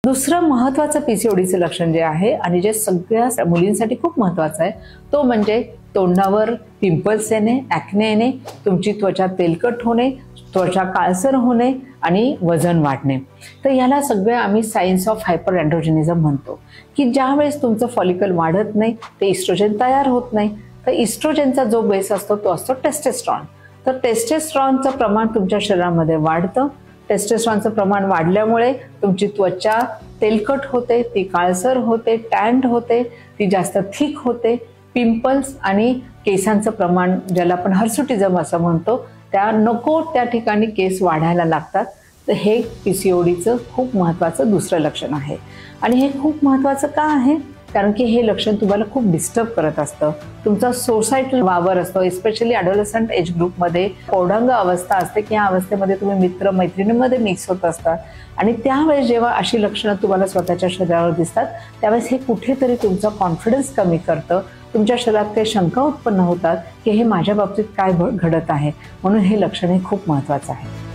दुसरं महत्त्वाचं पीसीओडीचं लक्षण जे आहे आणि जे सगळ्या मुलींसाठी खूप महत्त्वाचं आहे तो म्हणजे तोंडावर पिंपल्स येणे, ॲक्ने येणे, तुमची त्वचा तेलकट होणे, त्वचा काळसर होणे आणि वजन वाढणे। तर याला सगळे आम्ही सायन्स ऑफ हायपर अँड्रोजेनिझम म्हणतो की ज्यावेळेस तुमचं फॉलिकल वाढत नाही ते इस्ट्रोजन तयार होत नाही। तर इस्ट्रोजनचा जो बेस असतो तो असतो टेस्टोस्टेरॉन। तर टेस्टोस्टेरॉनचं प्रमाण तुमच्या शरीरामध्ये वाढतं। टेस्टोस्टेरॉनचं प्रमाण वाढल्यामुळे तुमची त्वचा तेलकट होते, ती काळसर होते, टॅन्ड होते, ती जास्त थिक होते। पिंपल्स आणि केसांचं प्रमाण ज्याला आपण हर्सुटिझम असं म्हणतो त्या नको त्या ठिकाणी केस वाढायला लागतात। तर हे पीसीओडीचं खूप महत्त्वाचं दुसरं लक्षण आहे। आणि हे खूप महत्त्वाचं का आहे? कारण की हे लक्षण तुम्हाला खूप डिस्टर्ब करत असतं। तुमचा सोसायटल वावर असतो, एस्पेशली ॲडोलसंट एज ग्रुपमध्ये पौगंड अवस्था असते की या अवस्थेमध्ये तुम्ही मित्र मैत्रिणींमध्ये मिक्स होत असतात आणि त्यावेळेस जेव्हा अशी लक्षणं तुम्हाला स्वतःच्या शरीरावर दिसतात त्यावेळेस हे कुठेतरी तुमचा कॉन्फिडन्स कमी करतं। तुमच्या शरीरात काही शंका उत्पन्न होतात की हे माझ्या बाबतीत काय घडत आहे, म्हणून हे लक्षण हे खूप महत्त्वाचं आहे।